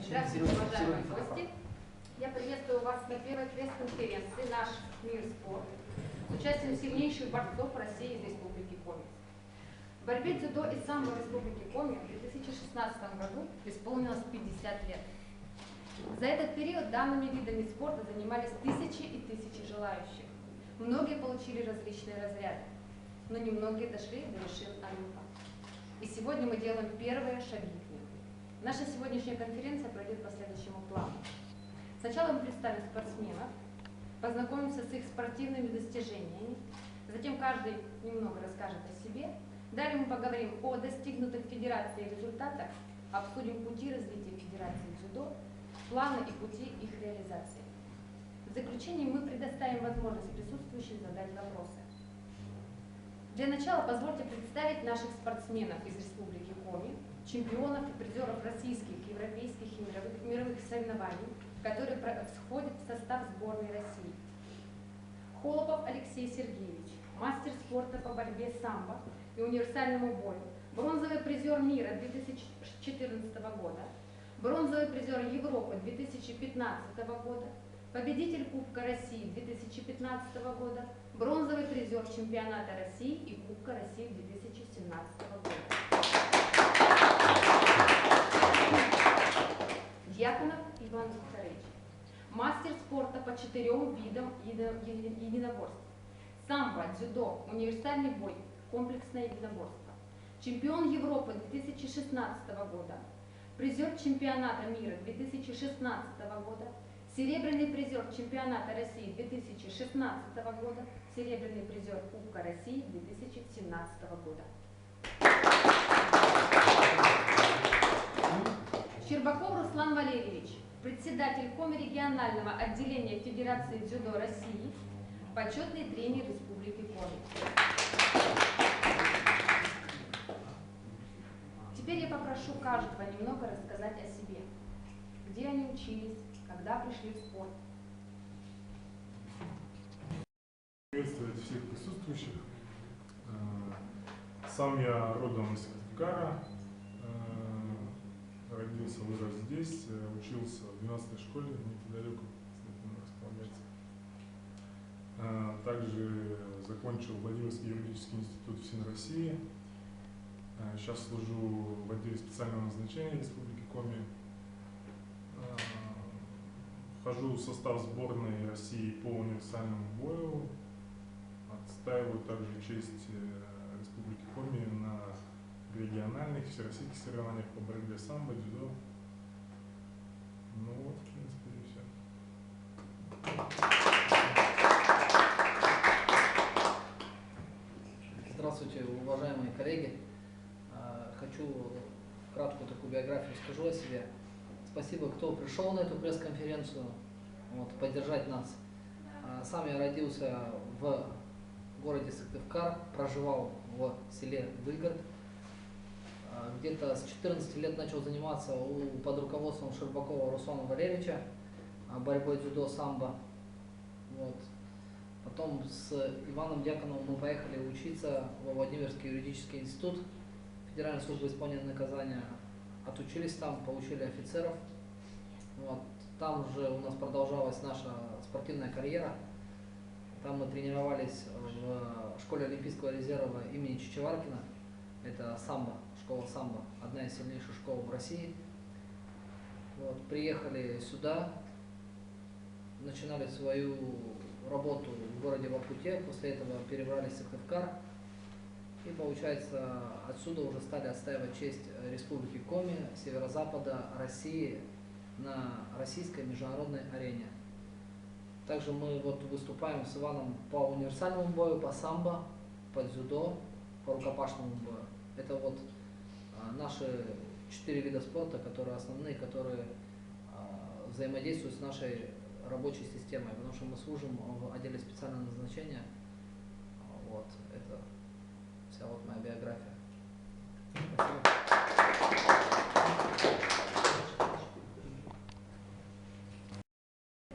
Здравствуйте, уважаемые гости. Я приветствую вас на первой пресс-конференции «Наш мир спорт» с участием сильнейших борцов России из Республики Коми. Борьбе дзюдо и самбо в Республике Коми в 2016 году исполнилось 50 лет. За этот период данными видами спорта занимались тысячи и тысячи желающих. Многие получили различные разряды, но немногие дошли до вершин Олимпа. И сегодня мы делаем первые шаги к ним. Наша сегодняшняя конференция пройдет по следующему плану. Сначала мы представим спортсменов, познакомимся с их спортивными достижениями, затем каждый немного расскажет о себе, далее мы поговорим о достигнутых федерацией результатах, обсудим пути развития федерации дзюдо, планы и пути их реализации. В заключение мы предоставим возможность присутствующим задать вопросы. Для начала позвольте представить наших спортсменов из Республики Коми, чемпионов и призеров российских, европейских и мировых соревнований, которые входят в состав сборной России. Холопов Алексей Сергеевич, мастер спорта по борьбе самбо и универсальному бою, бронзовый призер мира 2014 года, бронзовый призер Европы 2015 года, победитель Кубка России 2015 года, бронзовый призер чемпионата России и Кубка России 2017 года. Дьяконов Иван Викторович, мастер спорта по 4 видам единоборств. Самбо, дзюдо, универсальный бой, комплексное единоборство. Чемпион Европы 2016 года, призер чемпионата мира 2016 года, серебряный призер чемпионата России 2016 года, серебряный призер Кубка России 2017 года. Щербаков Руслан Валерьевич, председатель Коми-регионального отделения Федерации дзюдо России, почетный тренер Республики Коми. Теперь я попрошу каждого немного рассказать о себе. Где они учились, когда пришли в спорт. Приветствовать всех присутствующих. Сам я родом из Сыктывкара, родился, вырос здесь, учился в 12-й школе, неподалеку располагается. Также закончил Владимирский юридический институт ФСИН России. Сейчас служу в отделе специального назначения Республики Коми. Вхожу в состав сборной России по универсальному бою. Отстаиваю также честь Республики Коми на региональных, всероссийских соревнованиях по борьбе самбо, дзюдо. Ну вот, в принципе, и все. Здравствуйте, уважаемые коллеги. Хочу краткую такую биографию скажу о себе. Спасибо, кто пришел на эту пресс-конференцию поддержать нас. Сам я родился в городе Сыктывкар, проживал в селе Выгород. Где-то с 14 лет начал заниматься под руководством Щербакова Руслана Валерьевича борьбой дзюдо самбо. Потом с Иваном Дьяконовым мы поехали учиться во Владимирский юридический институт Федеральной службы исполнения наказания. Отучились там, получили офицеров. Там же у нас продолжалась наша спортивная карьера. Там мы тренировались в школе Олимпийского резерва имени Чичеваркина. Это самбо, школа самбо, одна из сильнейших школ в России. Приехали сюда, начинали свою работу в городе Воркуте, после этого перебрались в Сыктывкар. И, получается, отсюда уже стали отстаивать честь Республики Коми, северо-запада России на российской международной арене. Также мы выступаем с Иваном по универсальному бою, по самбо, по дзюдо, по рукопашному бою. Это наши 4 вида спорта, которые основные, которые взаимодействуют с нашей рабочей системой, потому что мы служим в отделе специального назначения. Это вся моя биография. Спасибо.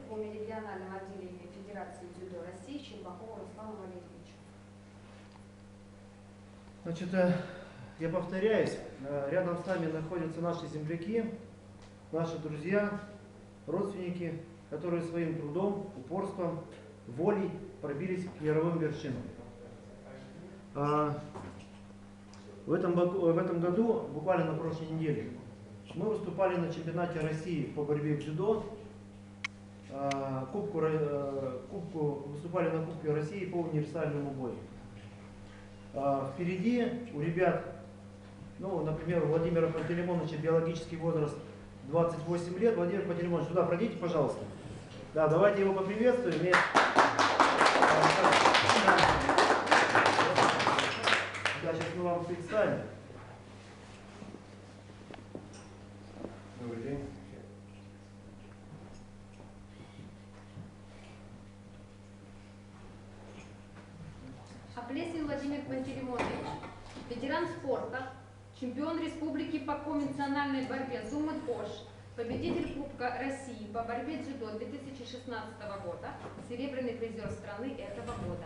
В региональном отделении Федерации дзюдо России Щербакова Руслана Валерьевича. Значит, я повторяюсь, рядом с нами находятся наши земляки, наши друзья, родственники, которые своим трудом, упорством, волей пробились к мировым вершинам. В этом году, буквально на прошлой неделе, мы выступали на чемпионате России по борьбе в дзюдо, выступали на Кубке России по универсальному бою. Впереди у ребят, ну, например, у Владимира Пантелеймоновича биологический возраст 28 лет. Владимир Пантелеймонович, сюда пройдите, пожалуйста. Да, давайте его поприветствуем. Да, сейчас мы вам представим. Добрый день. Оплесин Владимир Пантелеймонович, ветеран спорта, чемпион республики по конвенциональной борьбе Зум-Ош, победитель Кубка России по борьбе дзюдо 2016 года, серебряный призер страны этого года.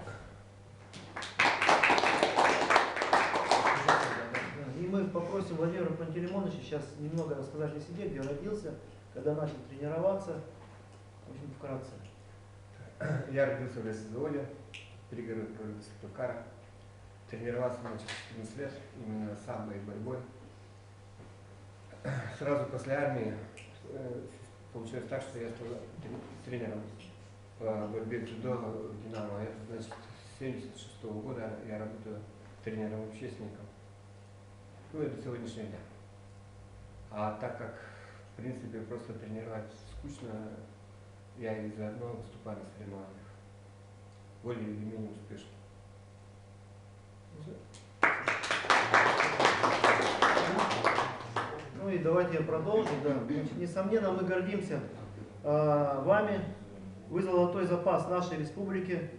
И мы попросим Владимира Пантелеймоновича сейчас немного рассказать о себе, где родился, когда начал тренироваться. В общем, вкратце. Я родился в лесозаводе, пригород провинции Токара. Тренировался начал 14 лет, именно самбо и борьбой. Сразу после армии получилось так, что я стал тренером по борьбе дзюдо в Динамо. Значит, с 1976 года я работаю тренером-общественником. Ну и до сегодняшнего дня. А так как, в принципе, просто тренировать скучно, я и заодно выступаю на соревнованиях. Более или менее успешно. Ну и давайте я продолжу. Да. Значит, несомненно, мы гордимся вами. Вы золотой запас нашей республики.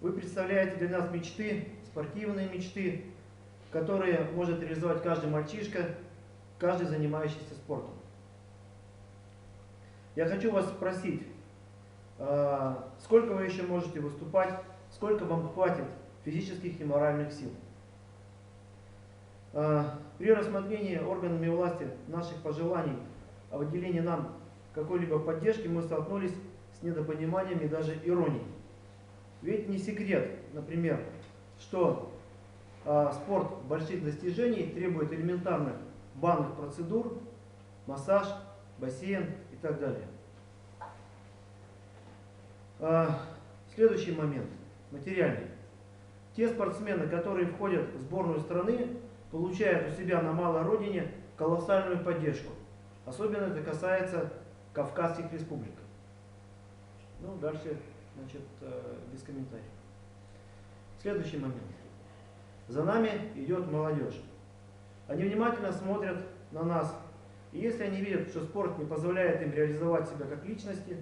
Вы представляете для нас мечты, спортивные мечты, которые может реализовать каждый мальчишка, каждый занимающийся спортом. Я хочу вас спросить, сколько вы еще можете выступать, сколько вам хватит физических и моральных сил? При рассмотрении органами власти наших пожеланий о выделении нам какой-либо поддержки мы столкнулись с недопониманием и даже иронией. Ведь не секрет, например, что спорт больших достижений требует элементарных банных процедур, массаж, бассейн и так далее. Следующий момент, материальный. Те спортсмены, которые входят в сборную страны, получают у себя на малой родине колоссальную поддержку. Особенно это касается Кавказских республик. Ну, дальше, значит, без комментариев. Следующий момент. За нами идет молодежь. Они внимательно смотрят на нас. И если они видят, что спорт не позволяет им реализовать себя как личности,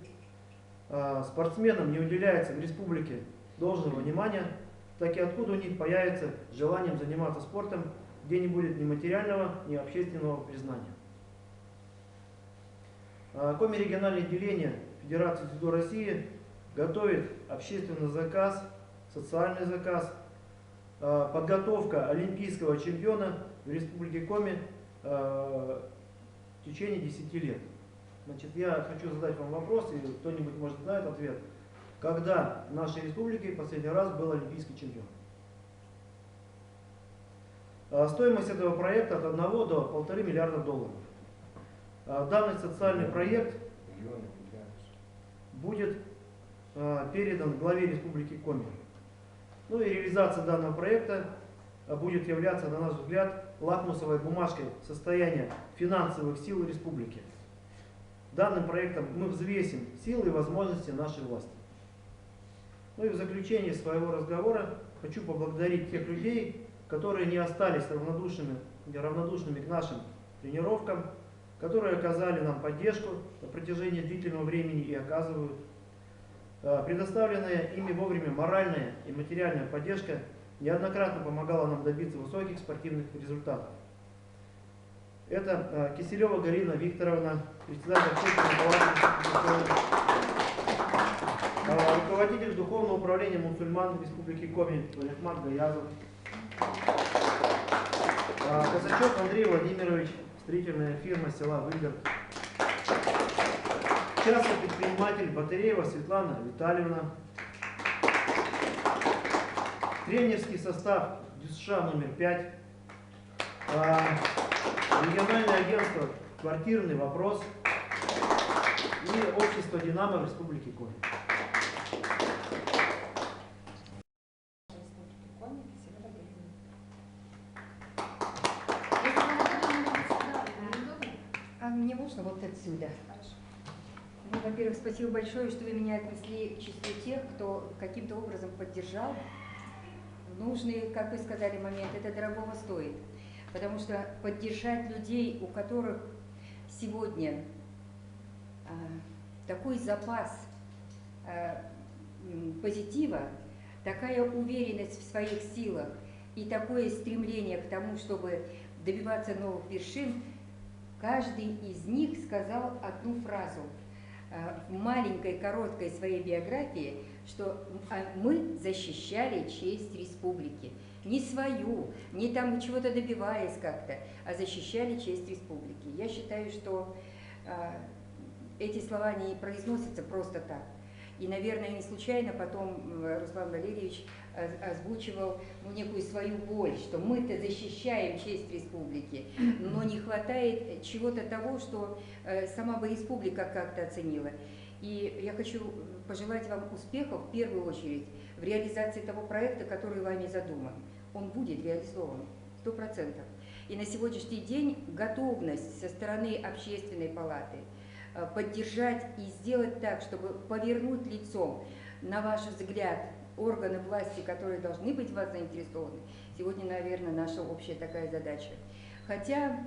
спортсменам не уделяется в республике должного внимания, так и откуда у них появится желание заниматься спортом, где не будет ни материального, ни общественного признания. Коми-региональное отделение Федерации дзюдо России готовит общественный заказ, социальный заказ, подготовка олимпийского чемпиона в Республике Коми в течение 10 лет. Значит, я хочу задать вам вопрос, и кто-нибудь может знает ответ. Когда в нашей республике последний раз был олимпийский чемпион? Стоимость этого проекта от 1 до 1,5 миллиарда долларов. Данный социальный проект будет передан главе Республики Коми. Ну и реализация данного проекта будет являться, на наш взгляд, лакмусовой бумажкой состояния финансовых сил республики. Данным проектом мы взвесим силы и возможности нашей власти. Ну и в заключение своего разговора хочу поблагодарить тех людей, которые не остались равнодушными к нашим тренировкам, которые оказали нам поддержку на протяжении длительного времени и оказывают. Предоставленная ими вовремя моральная и материальная поддержка неоднократно помогала нам добиться высоких спортивных результатов. Это Киселева Галина Викторовна, председатель общественной палаты, руководитель Духовного управления мусульман Республики Коми Валихман Гаязов, Казачок Андрей Владимирович, строительная фирма села Выберг, частный предприниматель Батареева Светлана Витальевна. Тренерский состав ДЮСШ номер 5. Региональное агентство «Квартирный вопрос» и общество «Динамо» в Республике Коми. А мне можно вот отсюда? Ну, во-первых, спасибо большое, что вы меня отнесли к числу тех, кто каким-то образом поддержал в нужный, как вы сказали, момент. Это дорогого стоит. Потому что поддержать людей, у которых сегодня такой запас позитива, такая уверенность в своих силах и такое стремление к тому, чтобы добиваться новых вершин, каждый из них сказал одну фразу в маленькой, короткой своей биографии, что мы защищали честь республики. Не свою, не там чего-то добиваясь как-то, а защищали честь республики. Я считаю, что эти слова не произносятся просто так. И, наверное, не случайно потом Руслан Валерьевич озвучивал некую свою боль, что мы-то защищаем честь республики, но не хватает чего-то того, что сама бы республика как-то оценила. И я хочу пожелать вам успехов в первую очередь в реализации того проекта, который вами задуман. Он будет реализован 100%. И на сегодняшний день готовность со стороны Общественной палаты поддержать и сделать так, чтобы повернуть лицом, на ваш взгляд, органы власти, которые должны быть в вас заинтересованы, сегодня, наверное, наша общая такая задача. Хотя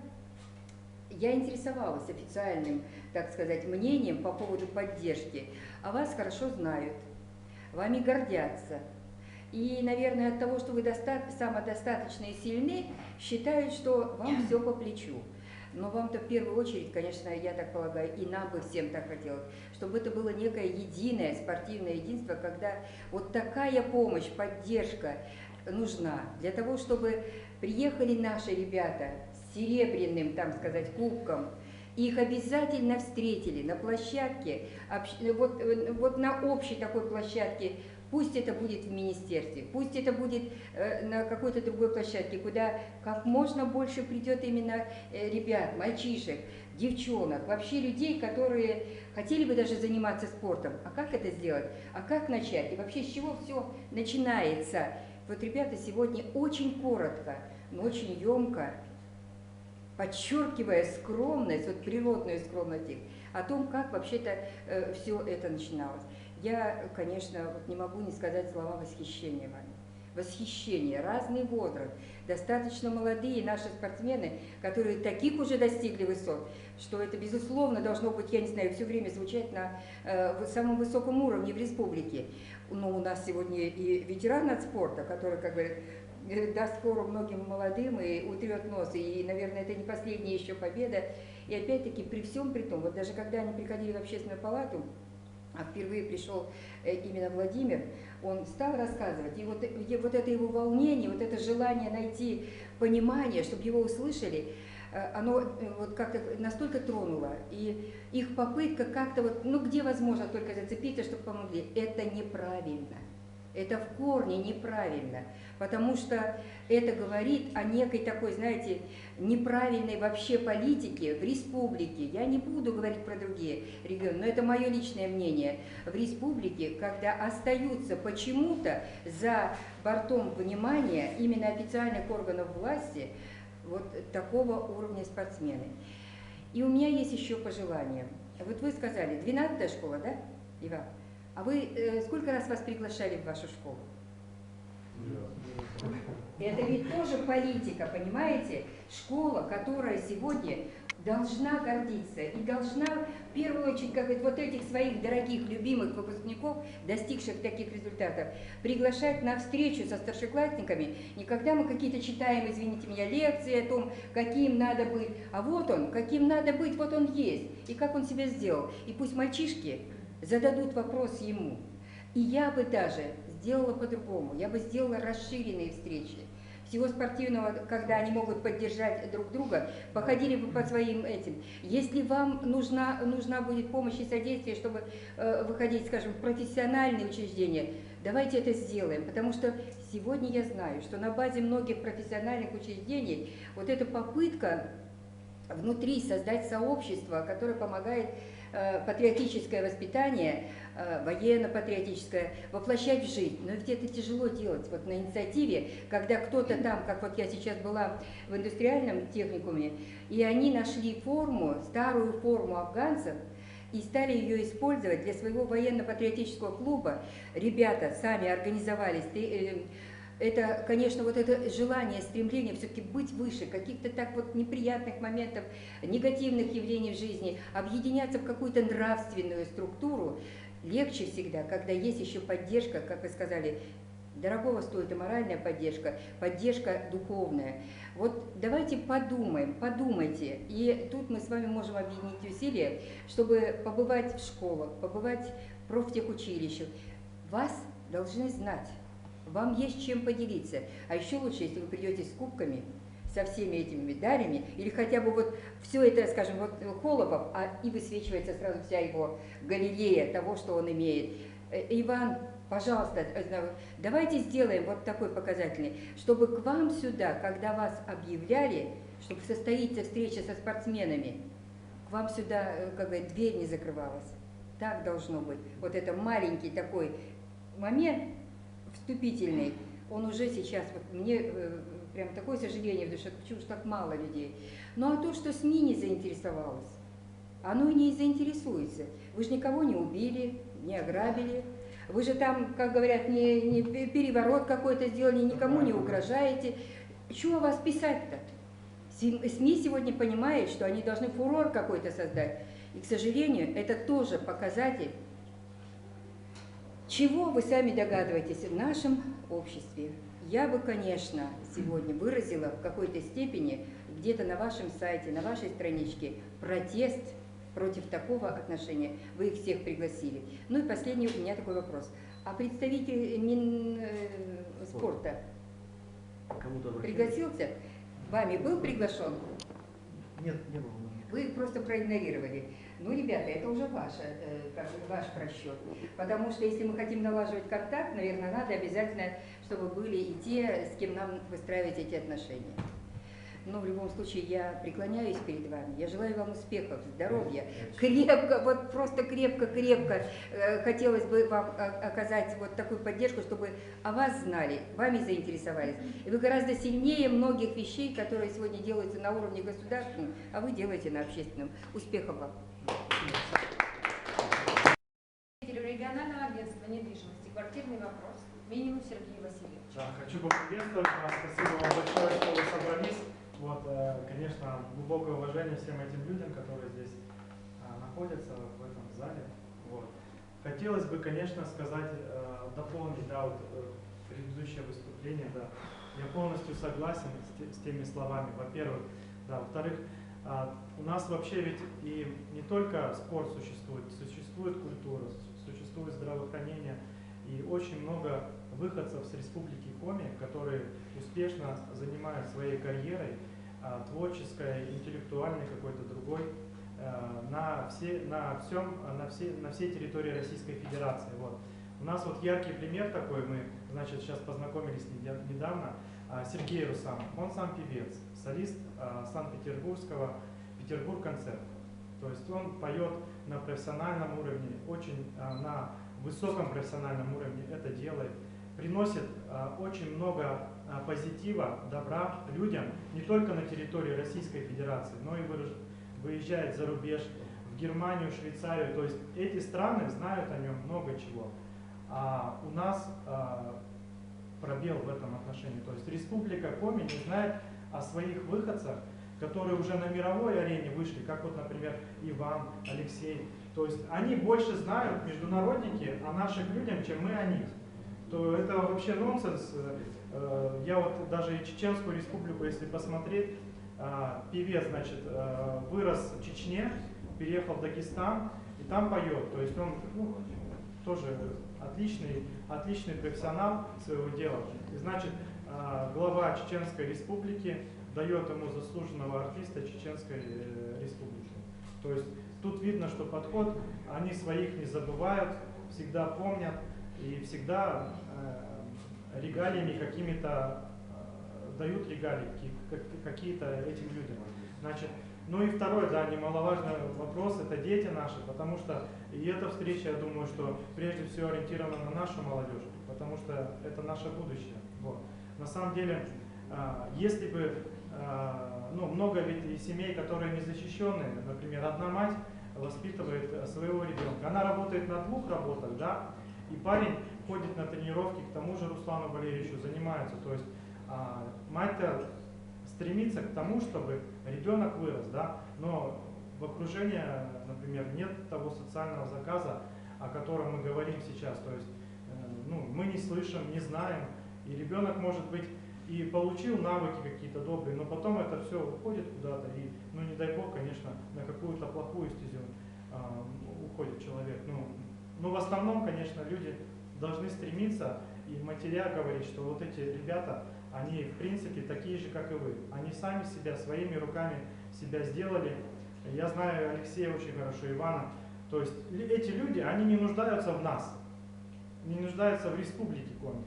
я интересовалась официальным, так сказать, мнением по поводу поддержки, а вас хорошо знают, вами гордятся. И, наверное, от того, что вы самодостаточны и сильны, считают, что вам все по плечу. Но вам-то в первую очередь, конечно, я так полагаю, и нам бы всем так хотелось, чтобы это было некое единое спортивное единство, когда вот такая помощь, поддержка нужна для того, чтобы приехали наши ребята с серебряным, там сказать, кубком, их обязательно встретили на площадке, вот на общей такой площадке. Пусть это будет в министерстве, пусть это будет на какой-то другой площадке, куда как можно больше придет именно ребят, мальчишек, девчонок, вообще людей, которые хотели бы даже заниматься спортом. А как это сделать? А как начать? И вообще с чего все начинается? Вот ребята сегодня очень коротко, но очень емко, подчеркивая скромность, вот природную скромность их, о том, как вообще-то все это начиналось. Я, конечно, вот не могу не сказать слова восхищения вами. Восхищение, разный возраст, достаточно молодые наши спортсмены, которые таких уже достигли высот, что это, безусловно, должно быть, я не знаю, все время звучать на самом высоком уровне в республике. Но у нас сегодня и ветеран от спорта, который, как бы, даст фору многим молодым и утрет нос, и, наверное, это не последняя еще победа. И опять-таки, при всем при том, вот даже когда они приходили в общественную палату, а впервые пришел именно Владимир, он стал рассказывать, и вот это его волнение, вот это желание найти понимание, чтобы его услышали, оно вот как-то настолько тронуло, и их попытка как-то вот, ну где возможно только зацепиться, чтобы помогли, это неправильно. Это в корне неправильно, потому что это говорит о некой такой, знаете, неправильной вообще политике в республике. Я не буду говорить про другие регионы, но это мое личное мнение. В республике, когда остаются почему-то за бортом внимания именно официальных органов власти вот такого уровня спортсмены. И у меня есть еще пожелание. Вот вы сказали, 12-я школа, да, Иван? А вы сколько раз вас приглашали в вашу школу? Это ведь тоже политика, понимаете? Школа, которая сегодня должна гордиться и должна в первую очередь, как вот этих своих дорогих, любимых выпускников, достигших таких результатов, приглашать на встречу со старшеклассниками, не когда мы какие-то читаем, извините меня, лекции о том, каким надо быть, а вот он, каким надо быть, вот он есть, и как он себя сделал. И пусть мальчишки зададут вопрос ему. И я бы даже сделала по-другому, я бы сделала расширенные встречи. всего спортивного, когда они могут поддержать друг друга, походили бы по своим этим. Если вам нужна будет помощь и содействие, чтобы выходить, скажем, в профессиональные учреждения, давайте это сделаем, потому что сегодня я знаю, что на базе многих профессиональных учреждений вот эта попытка внутри создать сообщество, которое помогает патриотическое воспитание, военно-патриотическое, воплощать в жизнь. Но ведь это тяжело делать вот на инициативе, когда кто-то там, как вот я сейчас была в индустриальном техникуме, и они нашли форму, старую форму афганцев, и стали ее использовать для своего военно-патриотического клуба. Ребята сами организовались. Это, конечно, вот это желание, стремление все-таки быть выше каких-то так вот неприятных моментов, негативных явлений в жизни, объединяться в какую-то нравственную структуру легче всегда, когда есть еще поддержка, как вы сказали, дорогого стоит и моральная поддержка, поддержка духовная. Вот давайте подумаем, подумайте, и тут мы с вами можем объединить усилия, чтобы побывать в школах, побывать в профтехучилищах. Вас должны знать. Вам есть чем поделиться. А еще лучше, если вы придете с кубками, со всеми этими медалями, или хотя бы вот все это, скажем, вот Холопов, и высвечивается сразу вся его галерея того, что он имеет. Иван, пожалуйста, давайте сделаем вот такой показательный, чтобы к вам сюда, когда вас объявляли, чтобы состоится встреча со спортсменами, к вам сюда, как бы, дверь не закрывалась. Так должно быть. Вот это маленький такой момент, вступительный, он уже сейчас, вот мне прям такое сожаление в душе, почему же так мало людей. Ну а то, что СМИ не заинтересовалось, оно и не заинтересуется. Вы же никого не убили, не ограбили, вы же там, как говорят, не переворот какой-то сделали, никому не угрожаете. Чего о вас писать-то? СМИ сегодня понимают, что они должны фурор какой-то создать. И, к сожалению, это тоже показатель, чего вы сами догадываетесь в нашем обществе. Я бы, конечно, сегодня выразила в какой-то степени где-то на вашем сайте, на вашей страничке протест против такого отношения. Вы их всех пригласили. Ну и последний у меня такой вопрос. А представитель Минспорта пригласился? Вами был приглашен? Нет, не было. Вы их просто проигнорировали. Ну, ребята, это уже ваш просчет. Потому что если мы хотим налаживать контакт, наверное, надо обязательно, чтобы были и те, с кем нам выстраивать эти отношения. Но в любом случае я преклоняюсь перед вами. Я желаю вам успехов, здоровья. Крепко, вот просто крепко-крепко хотелось бы вам оказать вот такую поддержку, чтобы о вас знали, вами заинтересовались. И вы гораздо сильнее многих вещей, которые сегодня делаются на уровне государственном, а вы делаете на общественном. Успехов вам! Регионального агентства недвижимости. Квартирный вопрос. Минимум Сергей Васильевич. Да, хочу поприветствовать вас. Спасибо вам большое, что вы собрались. Вот, конечно, глубокое уважение всем этим людям, которые здесь находятся в этом зале. Вот. Хотелось бы, конечно, сказать, дополнить, да, вот, предыдущее выступление, да. Я полностью согласен с теми словами, во-первых. Да, во-вторых, у нас вообще ведь и не только спорт существует культура, существует здравоохранение, и очень много выходцев с Республики Коми, которые успешно занимают своей карьерой, творческой, интеллектуальной, какой-то другой, на всей территории Российской Федерации. Вот. У нас вот яркий пример такой, мы, значит, сейчас познакомились недавно, Сергей Русанов, он сам певец, солист Санкт-Петербургского «Петербург-концерт». То есть он поет на профессиональном уровне, очень на высоком профессиональном уровне это делает, приносит очень много позитива, добра людям, не только на территории Российской Федерации, но и выезжает за рубеж, в Германию, Швейцарию. То есть эти страны знают о нем много чего. А у нас пробел в этом отношении. То есть Республика Коми не знает о своих выходцах, которые уже на мировой арене вышли, как вот, например, Иван, Алексей. То есть они больше знают, международники, о наших людях, чем мы о них. То это вообще нонсенс. Я вот даже и Чеченскую республику, если посмотреть, певец, значит, вырос в Чечне, переехал в Дагестан и там поет. То есть он тоже отличный профессионал своего дела. И значит, глава Чеченской Республики дает ему заслуженного артиста Чеченской Республики. То есть тут видно, что подход, они своих не забывают, всегда помнят и всегда регалиями какими-то дают регалии какие-то этим людям. Значит, ну и второй, да, немаловажный вопрос, это дети наши, потому что и эта встреча, я думаю, что прежде всего ориентирована на нашу молодежь, потому что это наше будущее. Вот. На самом деле, если бы, ну, много ведь и семей, которые не защищенные, например, одна мать воспитывает своего ребенка, она работает на 2 работах, да, и парень ходит на тренировки к тому же Руслану Валерьевичу, занимается, то есть мать-то стремится к тому, чтобы ребенок вырос, да, но в окружении, например, нет того социального заказа, о котором мы говорим сейчас, то есть ну, мы не слышим, не знаем, и ребенок, может быть, и получил навыки какие-то добрые, но потом это все уходит куда-то, и, ну, не дай бог, конечно, на какую-то плохую стезю уходит человек. Ну, в основном, конечно, люди должны стремиться, и матеря говорит, что вот эти ребята, они, в принципе, такие же, как и вы. Они сами себя, своими руками себя сделали. Я знаю Алексея очень хорошо, Ивана. То есть эти люди, они не нуждаются в нас, не нуждаются в республике Коми.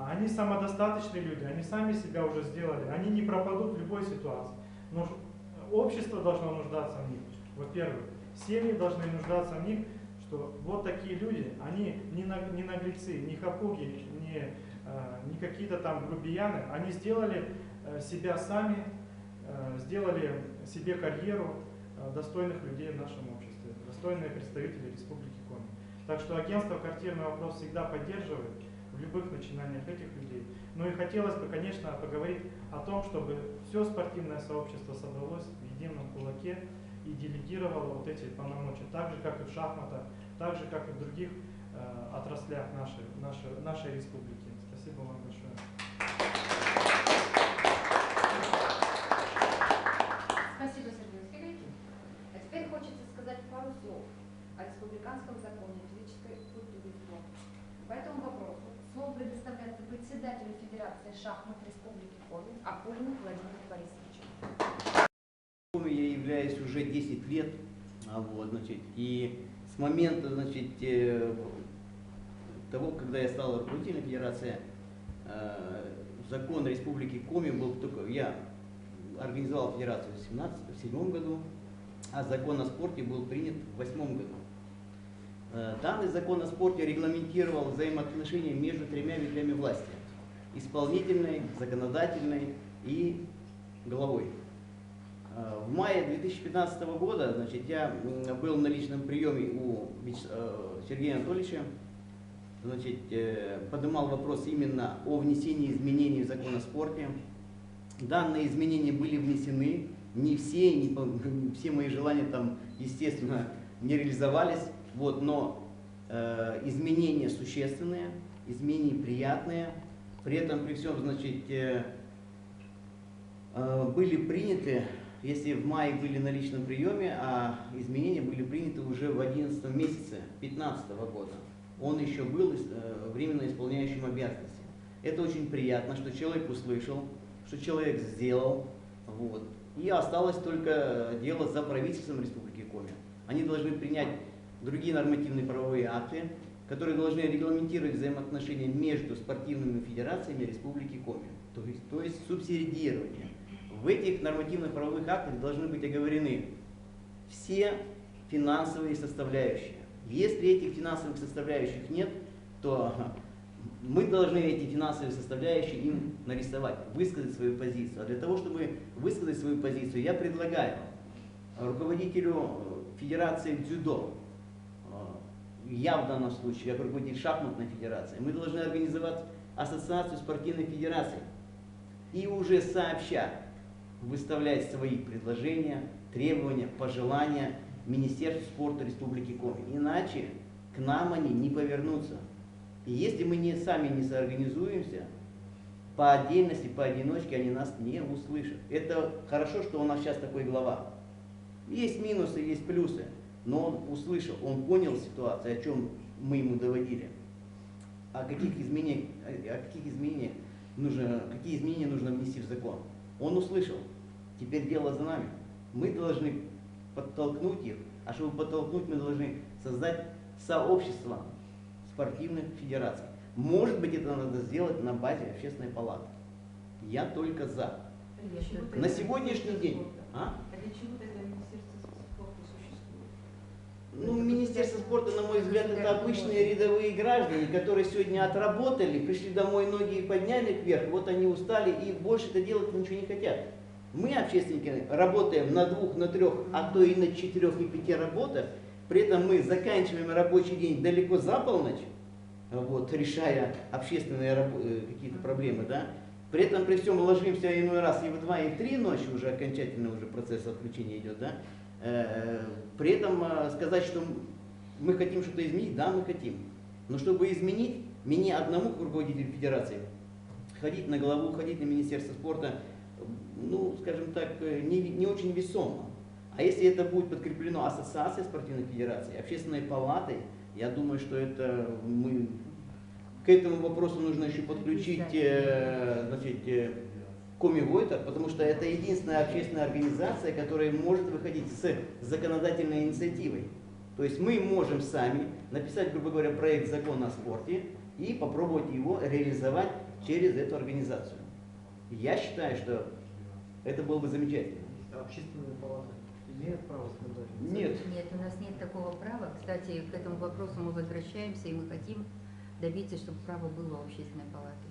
Они самодостаточные люди, они сами себя уже сделали, они не пропадут в любой ситуации. Но общество должно нуждаться в них. Во-первых, семьи должны нуждаться в них, что вот такие люди, они не наглецы, не хапуги, не какие-то там грубияны, они сделали себя сами, сделали себе карьеру достойных людей в нашем обществе, достойные представители Республики Коми. Так что агентство «Квартирный вопрос» всегда поддерживает в любых начинаниях этих людей. Ну и хотелось бы, конечно, поговорить о том, чтобы все спортивное сообщество собралось в едином кулаке и делегировало вот эти полномочия, так же, как и в шахматах, так же, как и в других отраслях нашей республики. Спасибо вам большое. Спасибо, Сергей Васильевич. А теперь хочется сказать пару слов о республиканском законе о физической культуре и спорте. По этому вопросу слово предоставляется председателю Федерации шахмат Республики Коми Акулину Владимиру Борисовичу. Я являюсь уже 10 лет, вот, значит, и с момента, значит, того, когда я стал руководителем Федерации, закон Республики Коми был только, я организовал Федерацию в 1977 году, а закон о спорте был принят в 2008 году. Данный закон о спорте регламентировал взаимоотношения между 3 ветвями власти: исполнительной, законодательной и головой. В мае 2015 года, значит, я был на личном приеме у Сергея Анатольевича, значит, поднимал вопрос именно о внесении изменений в закон о спорте. Данные изменения были внесены, не все мои желания там, естественно, не реализовались, вот, но изменения существенные, изменения приятные, при этом, при всем, значит, были приняты. Если в мае были на личном приеме, а изменения были приняты уже в 11 месяце 2015 года. Он еще был временно исполняющим обязанности. Это очень приятно, что человек услышал, что человек сделал. Вот. И осталось только дело за правительством Республики Коми. Они должны принять другие нормативные правовые акты, которые должны регламентировать взаимоотношения между спортивными федерациями Республики Коми. То есть субсидирование. В этих нормативно-правовых актах должны быть оговорены все финансовые составляющие. Если этих финансовых составляющих нет, то мы должны эти финансовые составляющие им нарисовать, высказать свою позицию. А для того, чтобы высказать свою позицию, я предлагаю руководителю Федерации дзюдо, я в данном случае, как руководитель шахматной федерации, мы должны организовать ассоциацию спортивных федераций и уже сообща выставлять свои предложения, требования, пожелания Министерству спорта Республики Коми. Иначе к нам они не повернутся. И если мы сами не соорганизуемся, по отдельности, поодиночке они нас не услышат. Это хорошо, что у нас сейчас такой глава. Есть минусы, есть плюсы, но он услышал, он понял ситуацию, о чем мы ему доводили. О каких изменениях какие изменения нужно внести в закон. Он услышал. Теперь дело за нами. Мы должны подтолкнуть их, а чтобы подтолкнуть, мы должны создать сообщество спортивных федераций. Может быть, это надо сделать на базе общественной палаты. Я только за. На сегодняшний день... А для чего тогда Министерство спорта существует? Ну, Министерство спорта, на мой взгляд, это обычные рядовые граждане, которые сегодня отработали, пришли домой, ноги подняли кверх, вот они устали и больше это делать ничего не хотят. Мы, общественники, работаем на 2, на 3, а то и на 4 и 5 работах, при этом мы заканчиваем рабочий день далеко за полночь, вот, решая общественные какие-то проблемы, да. При этом при всем ложимся иной раз и в 2, и в 3 ночи, уже окончательно уже процесс отключения идет, да. При этом сказать, что мы хотим что-то изменить, да, мы хотим. Но чтобы изменить, мне одному руководителю федерации ходить на главу, ходить на Министерство спорта, ну, скажем так, не очень весомо. А если это будет подкреплено ассоциацией спортивных федераций, общественной палатой, я думаю, что это мы... К этому вопросу нужно еще подключить, значит, Коми-Войтер, потому что это единственная общественная организация, которая может выходить с законодательной инициативой. То есть мы можем сами написать, грубо говоря, проект закона о спорте и попробовать его реализовать через эту организацию. Я считаю, что это было бы замечательно. Общественные палаты имеют право сказать? Нет. Нет, у нас нет такого права. Кстати, к этому вопросу мы возвращаемся, и мы хотим добиться, чтобы право было у общественной палаты.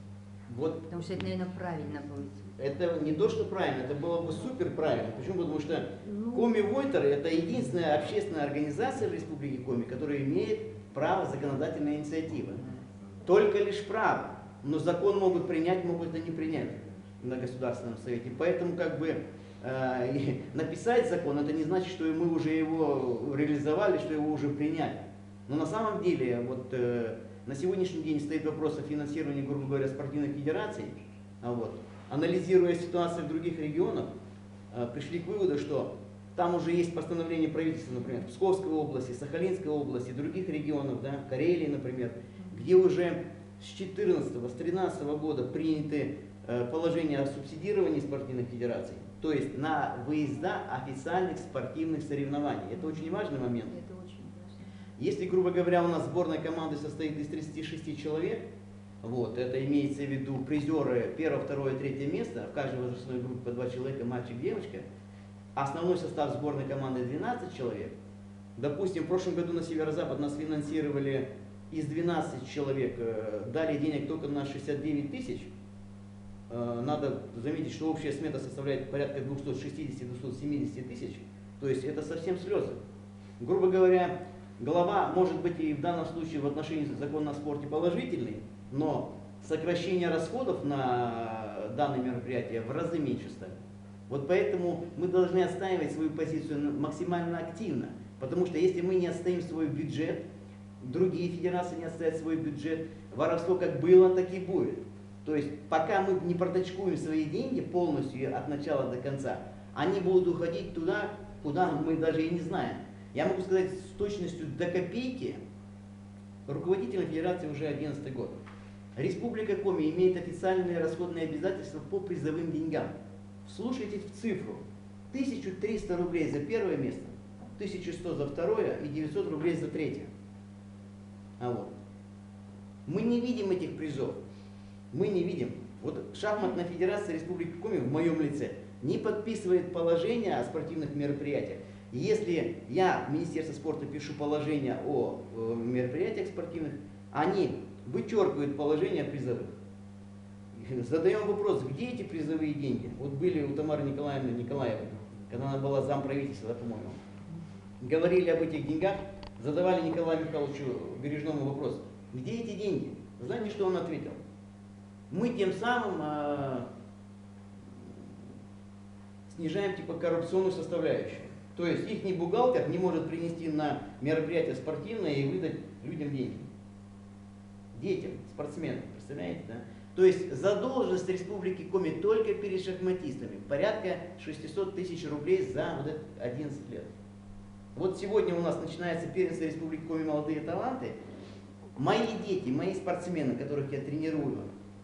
Вот. Потому что это, наверное, правильно будет. Это не то, что правильно, это было бы супер правильно. Почему? Потому что Ну, Коми-Войтер это единственная общественная организация в Республике Коми, которая имеет право законодательной инициативы. Только лишь право. Но закон могут принять, могут и не принять на Государственном Совете. Поэтому как бы написать закон, это не значит, что мы уже его реализовали, что его уже приняли. Но на самом деле, вот на сегодняшний день стоит вопрос о финансировании, грубо говоря, спортивных федераций. Вот. Анализируя ситуацию в других регионах, пришли к выводу, что там уже есть постановление правительства, например, Псковской области, Сахалинской области, других регионов, да, Карелии, например, где уже с 2013 года приняты положения о субсидировании спортивных федераций, то есть на выезда официальных спортивных соревнований. Это очень важный момент. это очень важно. Если, грубо говоря, у нас сборная команды состоит из 36 человек, вот, это имеется в виду призеры 1, 2, 3 место, в каждой возрастной группе по 2 человека, мальчик, девочка, основной состав сборной команды 12 человек. Допустим, в прошлом году на Северо-Запад нас финансировали из 12 человек, дали денег только на 69 тысяч. Надо заметить, что общая смета составляет порядка 260-270 тысяч, то есть это совсем слезы. Грубо говоря, глава может быть и в данном случае в отношении закона о спорте положительный, но сокращение расходов на данное мероприятие в разы меньше стали. Вот поэтому мы должны отстаивать свою позицию максимально активно, потому что если мы не отстоим свой бюджет, другие федерации не отстоят свой бюджет, воровство как было, так и будет. То есть пока мы не проточкуем свои деньги полностью от начала до конца, они будут уходить туда, куда мы даже и не знаем. Я могу сказать с точностью до копейки, руководителем федерации уже 11 год. Республика Коми имеет официальные расходные обязательства по призовым деньгам. Вслушайтесь в цифру. 1300 рублей за первое место, 1100 за второе и 900 рублей за третье. А вот. Мы не видим этих призов. Мы не видим. Вот шахматная федерация Республики Коми в моем лице не подписывает положение о спортивных мероприятиях. Если я в Министерство спорта пишу положение о мероприятиях спортивных, они вычеркивают положение о призовых. Задаем вопрос, где эти призовые деньги? Вот были у Тамары Николаевны Николаевой, когда она была замправительства, по-моему. Говорили об этих деньгах, задавали Николаю Михайловичу Бережному вопрос, где эти деньги? Знаете, что он ответил? Мы тем самым снижаем типа коррупционную составляющую. То есть их бухгалтер не может принести на мероприятие спортивное и выдать людям деньги. Детям, спортсменам, представляете, да? То есть задолженность Республики Коми только перед шахматистами порядка 600 тысяч рублей за вот этот 11 лет. Вот сегодня у нас начинается первенство Республики Коми «Молодые таланты». Мои дети, мои спортсмены, которых я тренирую,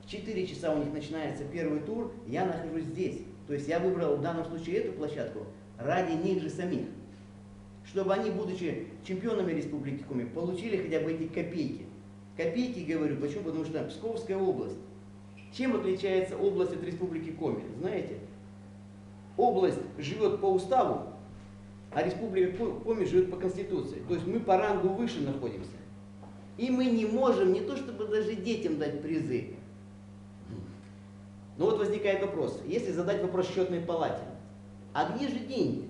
В 4 часа у них начинается первый тур, я нахожусь здесь. То есть я выбрал в данном случае эту площадку ради них же самих. Чтобы они, будучи чемпионами Республики Коми, получили хотя бы эти копейки. Копейки, говорю, почему? Потому что Псковская область. Чем отличается область от Республики Коми? Знаете? Область живет по уставу, а Республика Коми живет по Конституции. То есть мы по рангу выше находимся. И мы не можем не то чтобы даже детям дать призы. Но вот возникает вопрос. Если задать вопрос счетной палате, а где же деньги?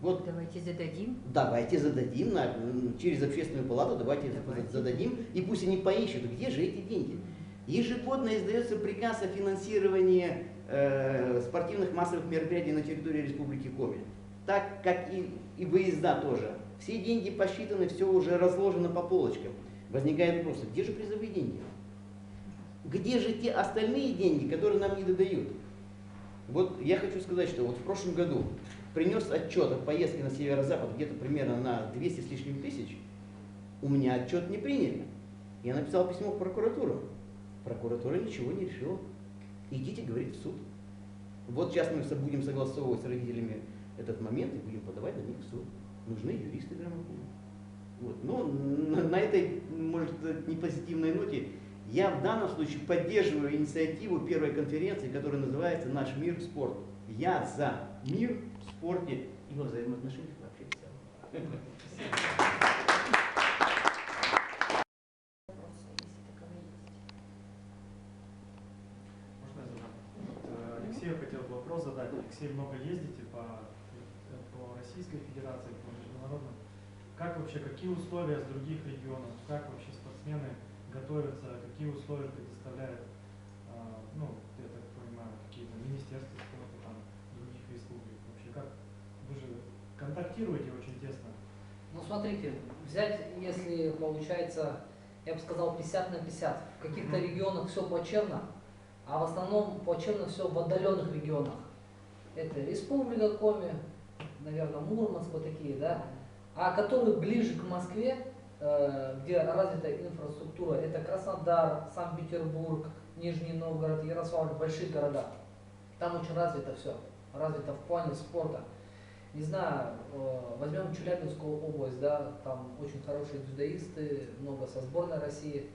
Вот Давайте зададим. давайте зададим через общественную палату, давайте зададим, и пусть они поищут, где же эти деньги. Ежегодно издается приказ о финансировании спортивных массовых мероприятий на территории Республики Коми. Так как и выезда тоже. Все деньги посчитаны, все уже разложено по полочкам. Возникает вопрос, где же призовые деньги? Где же те остальные деньги, которые нам не додают? Вот я хочу сказать, что вот в прошлом году принес отчет о поездке на северо-запад где-то примерно на 200 с лишним тысяч. У меня отчет не приняли. Я написал письмо в прокуратуру. Прокуратура ничего не решила. Идите, говорит, в суд. Вот сейчас мы будем согласовывать с родителями этот момент и будем подавать на них в суд. Нужны юристы грамотные. Вот. Но на этой, может, непозитивной ноте я в данном случае поддерживаю инициативу первой конференции, которая называется «Наш мир в спорт». Я за мир в спорте и во взаимоотношениях вообще в целом. Можно я задам? Вот, Алексею хотел бы вопрос задать. Алексей, много ездите по Российской Федерации, по международным. Как вообще, какие условия с других регионов, как вообще спортсмены готовятся, какие условия предоставляют, ну, я так понимаю, какие-то министерства спорта там, других республик? Вообще, как вы же контактируете очень тесно? Ну, смотрите, взять, если получается, я бы сказал, 50 на 50. В каких-то регионах все плачевно, а в основном плачевно все в отдаленных регионах. Это Республика Коми, наверное, Мурманск, вот такие, да. А которые ближе к Москве, где развита инфраструктура, это Краснодар, Санкт-Петербург, Нижний Новгород, Ярославль, большие города. Там очень развито все, развито в плане спорта. Не знаю, возьмем Челябинскую область, да, там очень хорошие дзюдоисты, много со сборной России.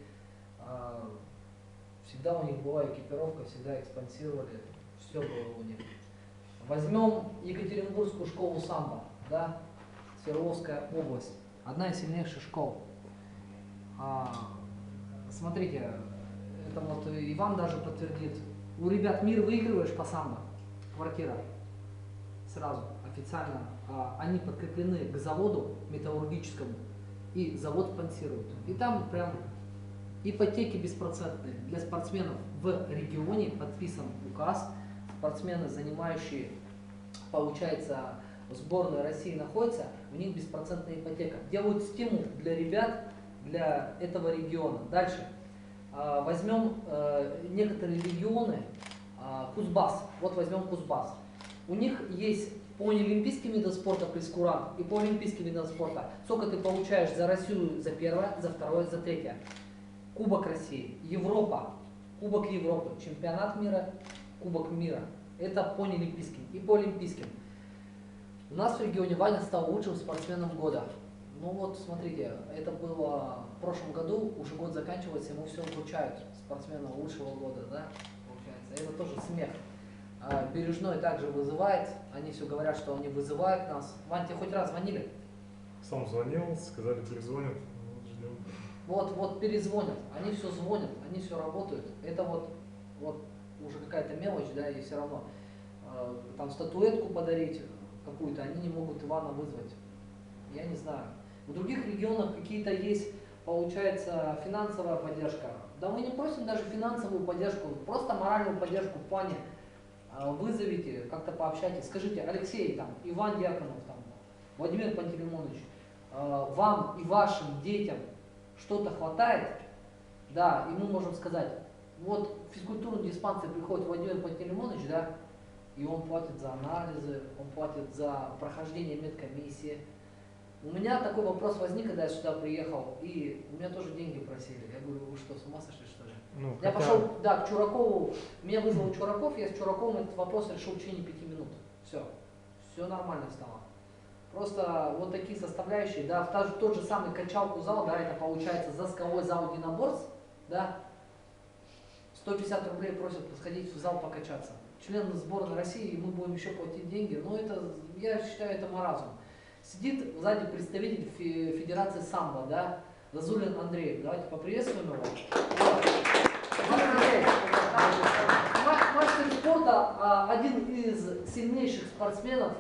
Всегда у них была экипировка, всегда их спонсировали, все было у них. Возьмем Екатеринбургскую школу самбо, да, Свердловская область, одна из сильнейших школ. Смотрите, это вот Иван даже подтвердит. У ребят мир выигрываешь по самбо, квартира, сразу, официально. Они подкреплены к заводу металлургическому, и завод спонсирует. И там прям ипотеки беспроцентные. Для спортсменов в регионе подписан указ. Спортсмены, занимающие, получается, в сборной России находятся, у них беспроцентная ипотека. Делают стимул для ребят, для этого региона. Дальше. Возьмем некоторые регионы, Кузбасс. Вот возьмем Кузбасс. У них есть по неолимпийским видам спорта прейскурант и по олимпийским видам спорта. Сколько ты получаешь за Россию за первое, за второе, за третье. Кубок России, Европа, Кубок Европы, чемпионат мира, Кубок мира. Это по неолимпийским и по олимпийским. У нас в регионе Ваня стал лучшим спортсменом года. Ну вот, смотрите, это было в прошлом году, уже год заканчивается, ему все вручают спортсмена лучшего года, да, получается. Это тоже смех. Бережной также вызывает, они все говорят, что они вызывают нас. Вань, тебе хоть раз звонили? Сам звонил, сказали, перезвонят, ждем. Вот перезвонят, они все звонят, они все работают. Это вот уже какая-то мелочь, да, и все равно. Там статуэтку подарить какую-то, они не могут Ивана вызвать. Я не знаю. В других регионах какие-то есть, получается, финансовая поддержка. Да мы не просим даже финансовую поддержку, просто моральную поддержку в плане вызовите, как-то пообщайтесь. Скажите, Алексей, там, Иван Дьяконов, там, Владимир Пантелеймонович, вам и вашим детям что-то хватает? Да, и мы можем сказать, вот в физкультурный диспансер приходит Владимир Пантелеймонович, да, и он платит за анализы, он платит за прохождение медкомиссии. У меня такой вопрос возник, когда я сюда приехал, и у меня тоже деньги просили. Я говорю, вы что, с ума сошли, что ли? Ну, Я хотя- пошел, да, к Чуракову, меня вызвал Чураков, я с Чураковым этот вопрос решил в течение 5 минут. Все нормально стало. Просто вот такие составляющие, да, в тот же самый качалку зал, да, это получается засковой зал единоборств, да, 150 рублей просят сходить в зал покачаться. Член сборной России, и мы будем еще платить деньги, но это, я считаю, это маразм. Сидит сзади представитель Федерации самбо, да, Зазулин Андрей. Давайте поприветствуем его. Зазулин Андрей, мастер спорта, один из сильнейших спортсменов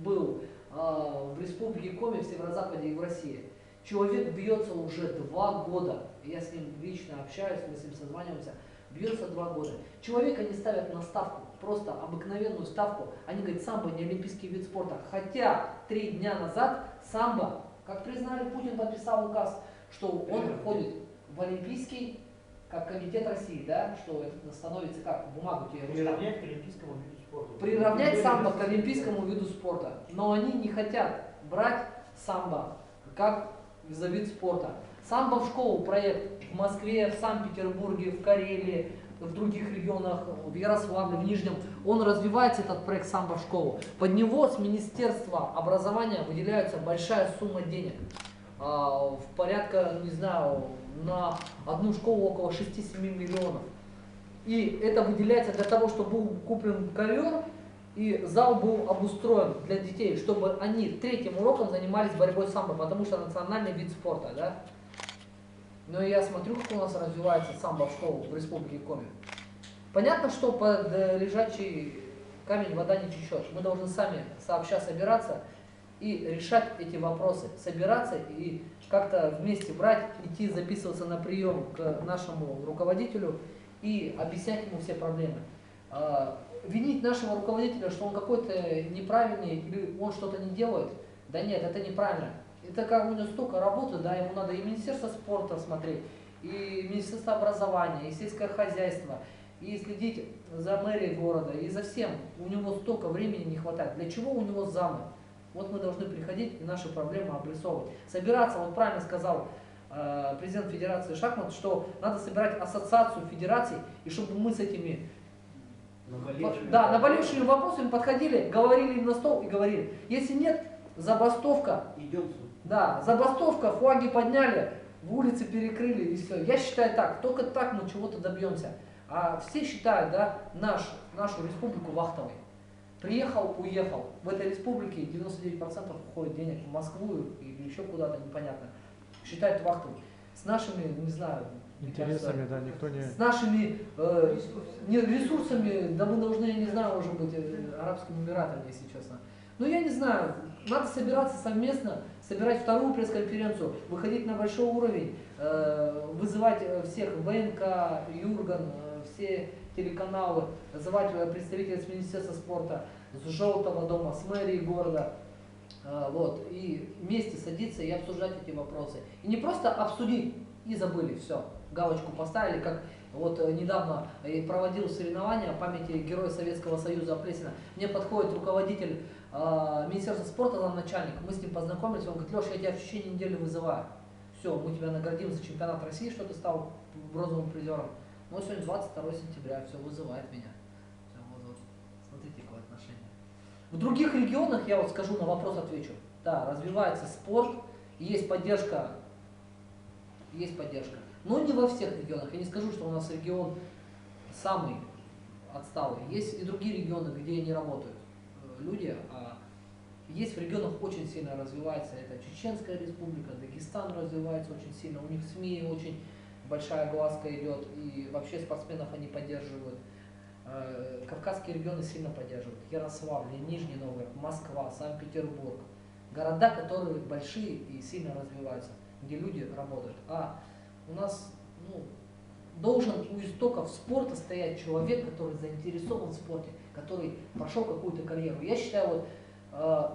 был в Республике Коми, в Северо-Западе и в России. Человек бьется уже 2 года. Я с ним лично общаюсь, мы с ним созваниваемся. Бьется 2 года. Человека не ставят на ставку, просто обыкновенную ставку. Они говорят, самбо не олимпийский вид спорта. Хотя 3 дня назад самбо, как признали, Путин подписал указ, что он входит в олимпийский, как комитет России, да, что это становится как, бумагу тебе Приравнять к олимпийскому виду спорта. приравнять самбо к олимпийскому виду спорта. Но они не хотят брать самбо как за вид спорта. Самбо в школу проект в Москве, в Санкт-Петербурге, в Карелии, в других регионах, в Ярославле, в Нижнем. Он развивается, этот проект самбо в школу. Под него с Министерства образования выделяется большая сумма денег. В порядка, не знаю, на одну школу около 6-7 миллионов. И это выделяется для того, чтобы был куплен ковер, и зал был обустроен для детей, чтобы они 3-м уроком занимались борьбой самбо, потому что национальный вид спорта, да. Но я смотрю, как у нас развивается самбо в школу в Республике Коми. Понятно, что под лежачий камень вода не течет. Мы должны сами сообща собираться и решать эти вопросы. Собираться и как-то вместе брать, идти записываться на прием к нашему руководителю и объяснять ему все проблемы. Винить нашего руководителя, что он какой-то неправильный или он что-то не делает, да нет, это неправильно. Это как у него столько работы, да, ему надо и Министерство спорта смотреть, и Министерство образования, и сельское хозяйство, и следить за мэрией города, и за всем. У него столько времени не хватает. Для чего у него замы? Вот мы должны приходить и наши проблемы обрисовывать. Собираться, вот правильно сказал президент Федерации шахмат, что надо собирать ассоциацию федераций, и чтобы мы с этими наболевшими вопросами подходили, говорили им на стол и говорили. Если нет, забастовка. Идем. Да, забастовка, флаги подняли, в улице перекрыли и все. Я считаю так, только так мы чего-то добьемся. А все считают, да, нашу республику вахтовой. Приехал, уехал. В этой республике 99% уходит денег в Москву или еще куда-то, непонятно. Считают вахтовой. С нашими, не знаю, Интересами, да, никто не... с нашими ресурсами, да мы должны, я не знаю, уже быть Арабскими Эмиратами, если честно. Но я не знаю, надо собираться совместно, собирать 2-ю пресс-конференцию, выходить на большой уровень, вызывать всех, ВНК, Юрган, все телеканалы, вызывать представителей с Министерства спорта, с Желтого дома, с мэрии города, вот, и вместе садиться и обсуждать эти вопросы. И не просто обсудить и забыли, все, галочку поставили, как вот недавно проводил соревнования памяти Героя Советского Союза Плесина. Мне подходит руководитель Министерства спорта, замначальник, мы с ним познакомились, он говорит, Леша, я тебя в течение недели вызываю. Все, мы тебя наградим за чемпионат России, что ты стал бронзовым призером. Ну, сегодня 22 сентября, все, вызывает меня. Все, вот, смотрите, какое отношение. В других регионах, я вот скажу, на вопрос отвечу. Да, развивается спорт, есть поддержка, но не во всех регионах. Я не скажу, что у нас регион самый отсталый. Есть и другие регионы, где не работают люди, а есть в регионах очень сильно развивается. Это Чеченская республика, Дагестан развивается очень сильно, у них СМИ очень большая глазка идет, и вообще спортсменов они поддерживают. Кавказские регионы сильно поддерживают. Ярославль, Нижний Новгород, Москва, Санкт-Петербург. Города, которые большие и сильно развиваются, где люди работают. А у нас должен у истоков спорта стоять человек, который заинтересован в спорте, который прошел какую-то карьеру. Я считаю, вот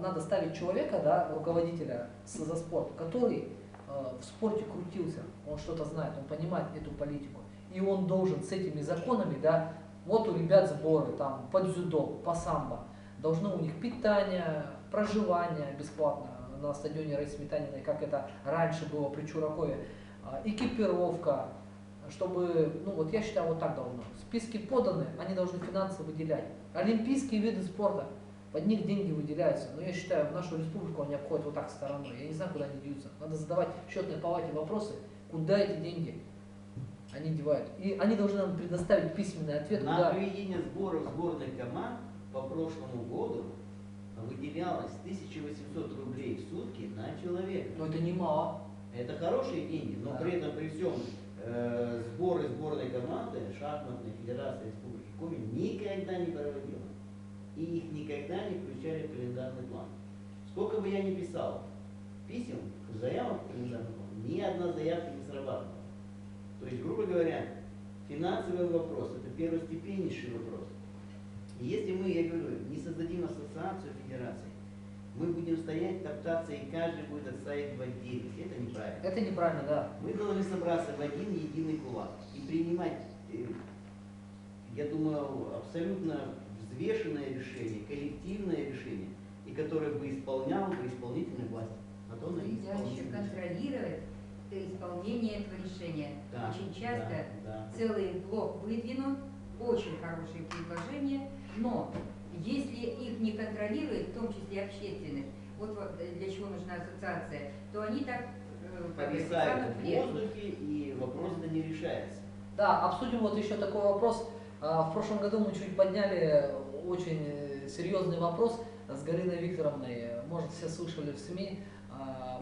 надо ставить человека, да, руководителя за спорт, который в спорте крутился, он что-то знает, он понимает эту политику. И он должен с этими законами, да, вот у ребят сборы там по дзюдо, по самбо, должно у них питание, проживание бесплатно, на стадионе Раисы Сметаниной, как это раньше было при Чуракове. Экипировка, чтобы, ну вот я считаю, вот так должно. Списки поданы, они должны финансы выделять. Олимпийские виды спорта, под них деньги выделяются. Но я считаю, в нашу республику они обходят вот так стороной. Я не знаю, куда они деются. Надо задавать счетной палате вопросы, куда эти деньги они девают. И они должны нам предоставить письменный ответ, На куда. проведение сборов сборной команд по прошлому году выделялось 1800 рублей в сутки на человека. Но это немало. Это хорошие деньги, но Да. при этом при всем сборы сборной команды шахматной федерации Республики Коми никогда не проводила. И их никогда не включали в календарный план. Сколько бы я ни писал писем, заявок в календарный план, ни одна заявка не срабатывала. То есть, грубо говоря, финансовый вопрос – это первостепеннейший вопрос. И если мы, я говорю, не создадим ассоциацию федераций, мы будем стоять, топтаться, и каждый будет отставить в отдельности. Это неправильно. Это неправильно, да. Мы должны собраться в один единый кулак и принимать, я думаю, абсолютно взвешенное решение, коллективное решение, и которое бы исполняла бы исполнительная власть. А то она и Нельзя еще исполнительная. контролировать исполнение этого решения. Да, Очень часто да. целый блок выдвинут, очень хорошие предложения, но если их не контролирует, в том числе общественность, вот для чего нужна ассоциация, то они так Повисает в воздухе, и вопрос-то не решается. Да, обсудим вот еще такой вопрос. В прошлом году мы чуть подняли очень серьезный вопрос с Галиной Викторовной. Может, все слышали в СМИ.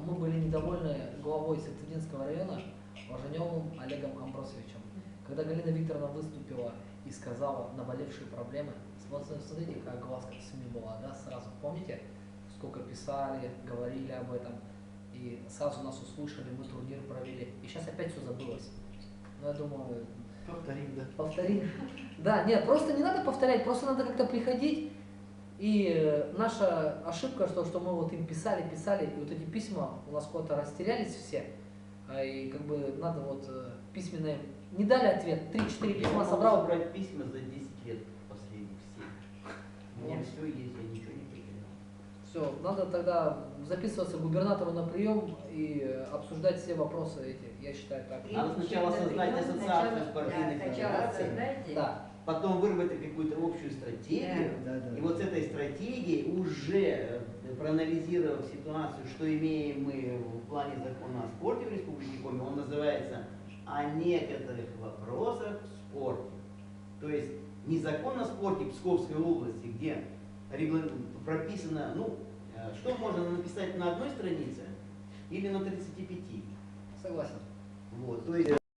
Мы были недовольны главой Септидинского района Важеневым Олегом Амбросовичем. Когда Галина Викторовна выступила и сказала наболевшие проблемы, смотрите, как глазка в СМИ была, да, сразу. Помните, сколько писали, говорили об этом, и сразу нас услышали, мы турнир провели. И сейчас опять все забылось. Но я думаю, Повторим, да. повторим. Да, нет, просто не надо повторять, просто надо как-то приходить. И наша ошибка, что мы вот им писали, и вот эти письма у нас куда-то растерялись все. И как бы надо вот письменные, не дали ответ, 3-4 Я письма могу собрал. собрать письма за 10 лет последних всех. У меня все есть, я ничего не потерял. Все, надо тогда записываться к губернатору на прием и обсуждать все вопросы эти. Я считаю так. Надо сначала создать ассоциацию спортивных Сначала федераций, создайте. Да. потом выработать какую-то общую стратегию, и вот с этой стратегией, уже проанализировав ситуацию, что имеем мы в плане закона о спорте в Республике Коми, он называется «О некоторых вопросах в спорте». То есть не закон о спорте Псковской области, где прописано, ну, что можно написать на одной странице или на 35. Согласен. Вот, то есть